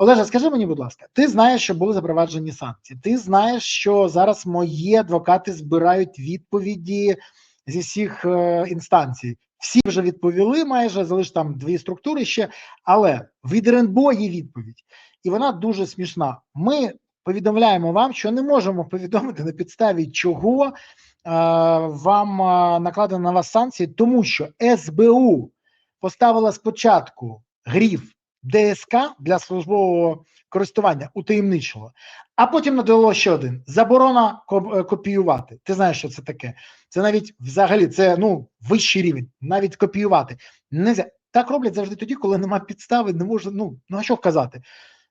Олеже, скажи мені, будь ласка, ти знаєш, що були запроваджені санкції, ти знаєш, що зараз мої адвокати збирають відповіді зі всіх інстанцій. Всі вже відповіли майже, залиш там 2 структури ще, але від РНБО є відповідь. І вона дуже смішна. Ми повідомляємо вам, що не можемо повідомити, на підставі чого вам накладено на вас санкції, тому що СБУ поставила спочатку гриф ДСК для службового користування утаємничого, а потім надало ще один: заборона копіювати. Ти знаєш, що це таке? Це навіть взагалі це вищий рівень, навіть копіювати нельзя. Так роблять завжди тоді, коли немає підстави, не може, а що казати.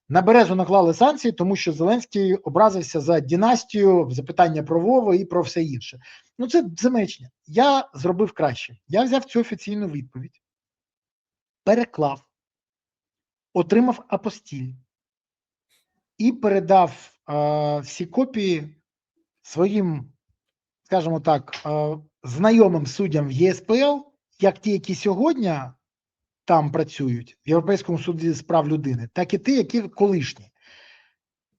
На Березу наклали санкції, тому що Зеленський образився за династію, запитання про Вову і про все інше. Це замечення. Я зробив краще. Я взяв цю офіційну відповідь, переклав, отримав апостіль і передав всі копії своїм, скажімо так, знайомим суддям в ЄСПЛ, як ті, які сьогодні там працюють, в Європейському суді з прав людини, так і ті, які колишні.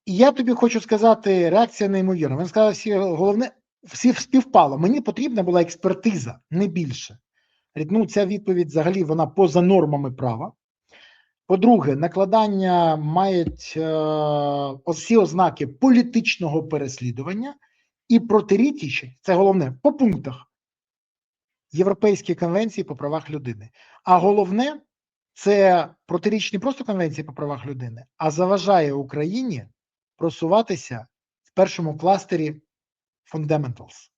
І я тобі хочу сказати, реакція неймовірна. Він сказав, головне, всі співпало. Мені потрібна була експертиза, не більше. Ця відповідь взагалі вона поза нормами права. По-друге, накладання мають всі ознаки політичного переслідування і протирічить, це головне, по пунктах Європейської конвенції по правах людини. А головне, це протирічить не просто конвенції по правах людини, а заважає Україні просуватися в першому кластері Fundamentals.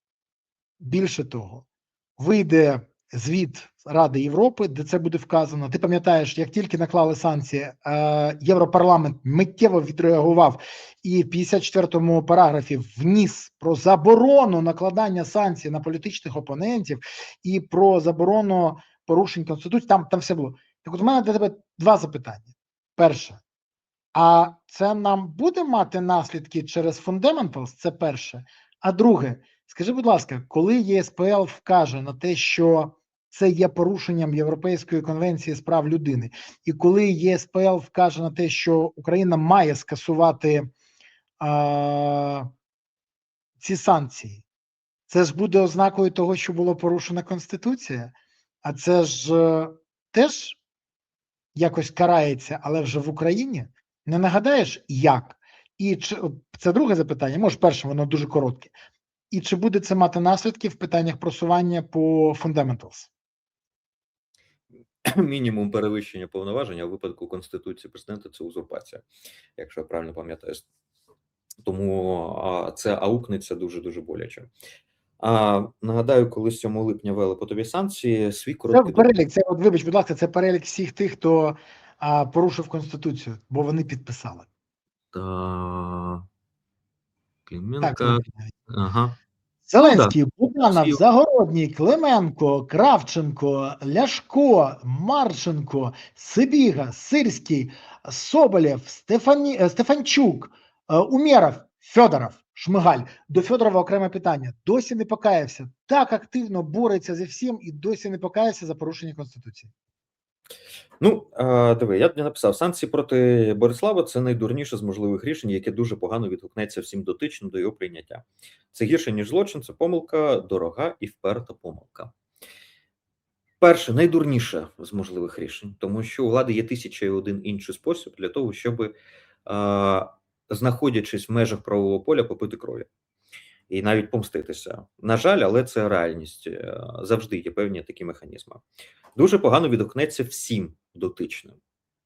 Більше того, вийде звіт Ради Європи, де це буде вказано. Ти пам'ятаєш, як тільки наклали санкції, Європарламент миттєво відреагував і в 54-му параграфі вніс про заборону накладання санкцій на політичних опонентів і про заборону порушень Конституції. Там все було. Так от у мене до тебе 2 запитання. Перше. А це нам буде мати наслідки через Fundamentals? Це перше. А друге, скажи, будь ласка, коли ЄСПЛ вкаже на те, що це є порушенням Європейської конвенції з прав людини, і коли ЄСПЛ вкаже на те, що Україна має скасувати ці санкції, це ж буде ознакою того, що було порушена Конституція? А це ж теж якось карається, але вже в Україні? Не нагадаєш, як? І це друге запитання, може перше, воно дуже коротке. І чи буде це мати наслідки в питаннях просування по Fundamentals? Мінімум перевищення повноважень, а у випадку Конституції президента це узурпація, якщо я правильно пам'ятаю. Тому це аукнеться дуже-дуже боляче. Нагадаю, коли 7 липня ввели по тобі санкції, свій короткий... Це перелік, вибач, будь ласка, це перелік всіх тих, хто порушив Конституцію, бо вони підписали. Клименко. Ага. Зеленський, Буданов, Загородній, Клименко, Кравченко, Ляшко, Марченко, Сибіга, Сирський, Соболєв, Стефанчук, Умєров, Федоров, Шмигаль. До Федорова окреме питання. Досі не покаявся. Так активно бореться зі всім і досі не покаявся за порушення Конституції. Диви, я написав, санкції проти Борислава – це найдурніше з можливих рішень, яке дуже погано відгукнеться всім дотичним до його прийняття. Це гірше, ніж злочин, це помилка, дорога і вперта помилка. Перше, найдурніше з можливих рішень, тому що у влади є 1001 інший спосіб для того, щоб, знаходячись в межах правового поля, попити крові. І навіть помститися. На жаль, але це реальність. Завжди є певні такі механізми. Дуже погано відгукнеться всім дотичним.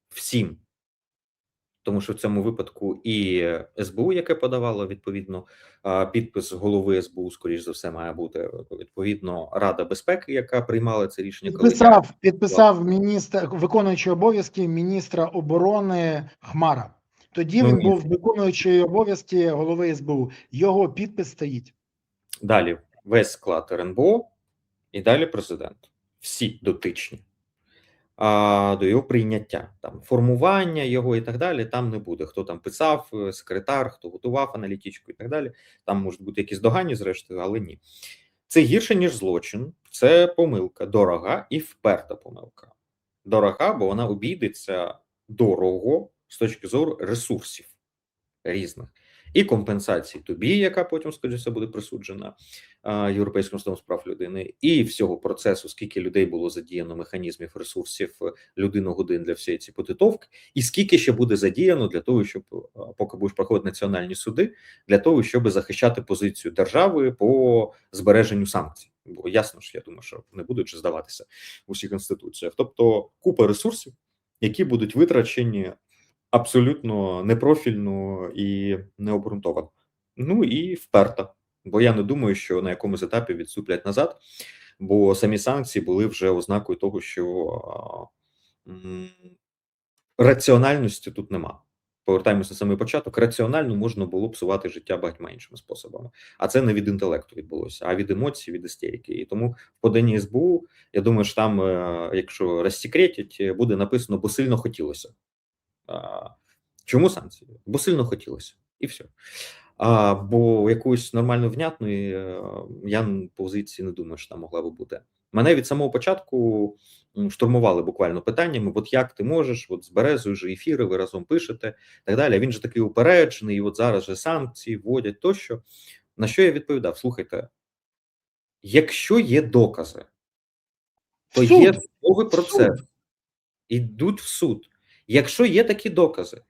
Всім. Тому що в цьому випадку і СБУ, яке подавало, відповідно, підпис голови СБУ, скоріш за все, має бути, відповідно, Рада безпеки, яка приймала це рішення. Підписав міністр, виконуючий обов'язки міністра оборони Хмара. Тоді він був виконуючий обов'язки голови СБУ. Його підпис стоїть. Далі весь склад РНБО і далі президент. Всі дотичні до його прийняття. Там формування його і так далі, там не буде. Хто там писав, секретар, хто готував аналітичку і так далі. Там можуть бути якісь догані зрештою, але ні. Це гірше, ніж злочин. Це помилка. Дорога і вперта помилка. Дорога, бо вона обійдеться дорого з точки зору ресурсів різних. І компенсації тобі, яка потім, скоріше, буде присуджена Європейським судом з прав людини, і всього процесу, скільки людей було задіяно механізмів, ресурсів, людину-годин для всієї ці підготовки, і скільки ще буде задіяно для того, щоб, поки будеш проходити національні суди, для того, щоб захищати позицію держави по збереженню санкцій. Бо ясно ж, я думаю, що не будуть же здаватися в усіх інституціях. Тобто купа ресурсів, які будуть витрачені абсолютно непрофільно і необґрунтовано. Ну і вперто. Бо я не думаю, що на якомусь етапі відступлять назад, бо самі санкції були вже ознакою того, що раціональності тут нема. Повертаємося на самий початок. Раціонально можна було псувати життя багатьма іншими способами. А це не від інтелекту відбулося, а від емоцій, від істерики. І тому в поданні СБУ, я думаю, що там, якщо розсекретять, буде написано, бо сильно хотілося. Чому санкції? Бо сильно хотілося. І все. Бо якоїсь нормально внятної я позиції не думаю, що там могла би бути. Мене від самого початку штурмували буквально питаннями: от як ти можеш, от з Березою ж ефіри, ви разом пишете, так далі. Він же такий упереджений, і от зараз же санкції вводять тощо. На що я відповідав? Слухайте, якщо є докази, то є судовий процес, ідуть в суд. Якщо є такі докази,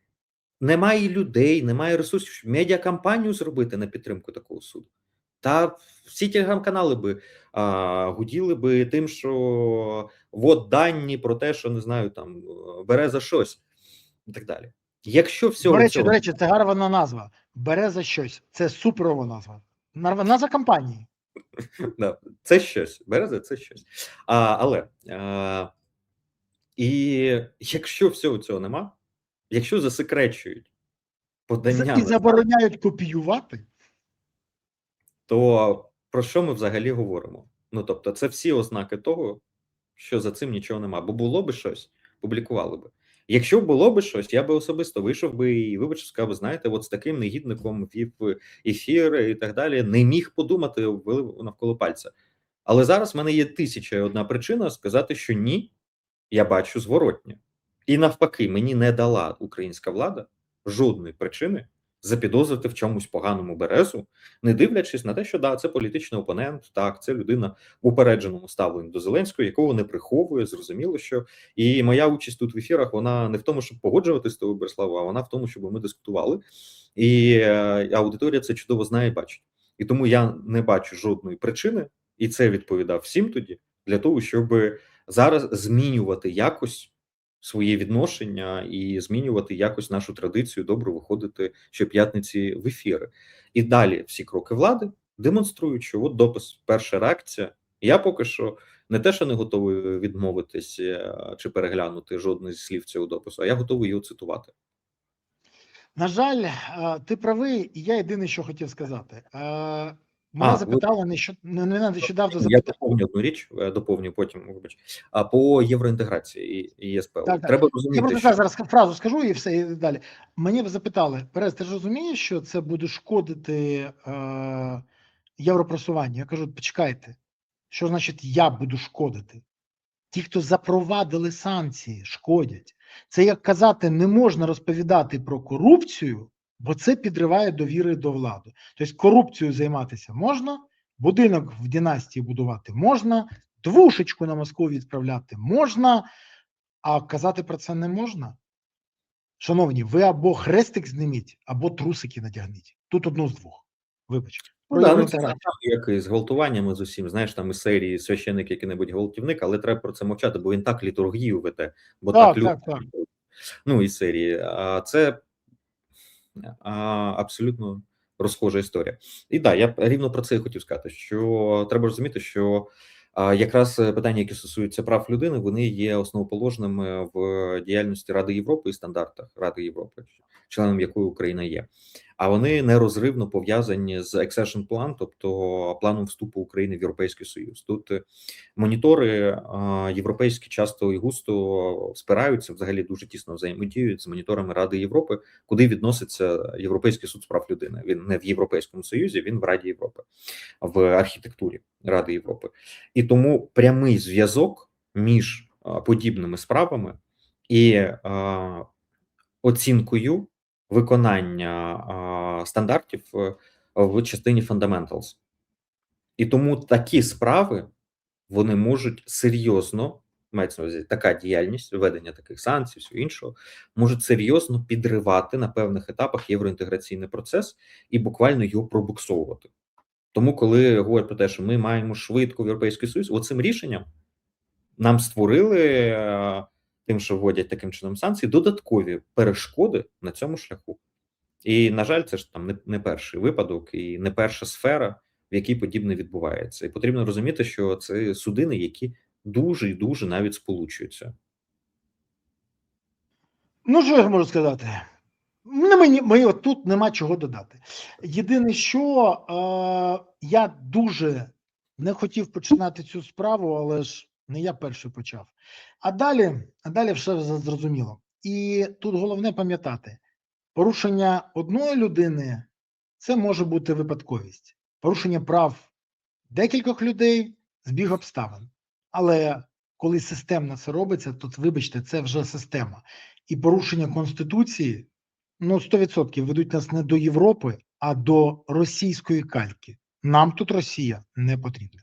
немає людей, немає ресурсів, щоб медіакампанію зробити на підтримку такого суду. Та всі телеграм-канали би гуділи би тим, що от дані про те, що, не знаю, там Береза щось і так далі. Якщо всього До речі, це гарна назва. Береза щось. Це суперова назва. Назва компанії. Да, це щось. Береза – це щось. Але і якщо всього цього нема, якщо засекречують подання І забороняють копіювати, то про що ми взагалі говоримо? Ну, тобто, це всі ознаки того, що за цим нічого нема. Бо було би щось, публікували би. Якщо було би щось, я би особисто вийшов би і вибачив, сказав, знаєте, от з таким негідником вів ефір і так далі, не міг подумати навколо пальця. Але зараз в мене є 1001 причина сказати, що ні, я бачу зворотнє. І навпаки, мені не дала українська влада жодної причини запідозрити в чомусь поганому Березу, не дивлячись на те, що да, це політичний опонент, так, це людина в упередженому ставленні до Зеленського, якого не приховує, зрозуміло, що і моя участь тут в ефірах, вона не в тому, щоб погоджуватися з тобою, Берслава, а вона в тому, щоб ми дискутували, і аудиторія це чудово знає і бачить. І тому я не бачу жодної причини, і це відповідав всім тоді, для того, щоб зараз змінювати якось своє відношення і змінювати якось нашу традицію добре виходити щоп'ятниці в ефіри. І далі всі кроки влади демонструють, що от допис, перша реакція. Я поки що не те, що не готовий відмовитись чи переглянути жодне зі слів цього допису, а я готовий його цитувати. На жаль, ти правий, і я єдине, що хотів сказати. Мене запитали нещодавно. Я доповню одну річ, доповню потім, вибач. По євроінтеграції і ЄСПЛ. Так. Треба розуміти, я просто зараз фразу скажу і все, і далі. Мені запитали, Берез, ти ж розумієш, що це буде шкодити європросуванню? Я кажу, почекайте, що значить я буду шкодити? Ті, хто запровадили санкції, шкодять. Це як казати, не можна розповідати про корупцію, бо це підриває довіри до влади. Тобто корупцією займатися можна, будинок в династії будувати можна, двушечку на Москву відправляти можна, а казати про це не можна. Шановні, ви або хрестик зніміть, або трусики надягніть. Тут одну з двох. Вибачте. Це як і з гвалтуваннями з усім, знаєш, там із серії священик який-небудь гвалтівник, але треба про це мовчати, бо він так літургію веде, бо так. Ну, із серії. Це абсолютно розхожа історія. І так, я рівно про це і хотів сказати, що треба розуміти, що якраз питання, які стосуються прав людини, вони є основоположними в діяльності Ради Європи і стандартах Ради Європи, членом якої Україна є. А вони нерозривно пов'язані з Accession Plan, тобто планом вступу України в Європейський Союз. Тут монітори європейські часто і густо спираються, взагалі дуже тісно взаємодіють з моніторами Ради Європи, куди відноситься Європейський суд з прав людини. Він не в Європейському Союзі, він в Раді Європи, в архітектурі Ради Європи. І тому прямий зв'язок між подібними справами і оцінкою виконання стандартів в частині fundamentals. І тому такі справи, вони можуть серйозно, мається на увазі така діяльність, введення таких санкцій, всього іншого, можуть серйозно підривати на певних етапах євроінтеграційний процес і буквально його пробуксовувати. Тому, коли говорять про те, що ми маємо швидко в Європейський Союз, оцим рішенням нам створили, тим, що вводять таким чином санкції, додаткові перешкоди на цьому шляху. І, на жаль, це ж там не перший випадок і не перша сфера, в якій подібне відбувається. І потрібно розуміти, що це судини, які дуже і дуже навіть сполучуються. Ну, що я можу сказати? Мені от тут нема чого додати. Єдине, що я дуже не хотів починати цю справу, але ж не я перший почав. А далі все зрозуміло. І тут головне пам'ятати, порушення одної людини – це може бути випадковість. Порушення прав декількох людей – збіг обставин. Але коли системно це робиться, то, вибачте, це вже система. І порушення Конституції, 100% ведуть нас не до Європи, а до російської кальки. Нам тут Росія не потрібна.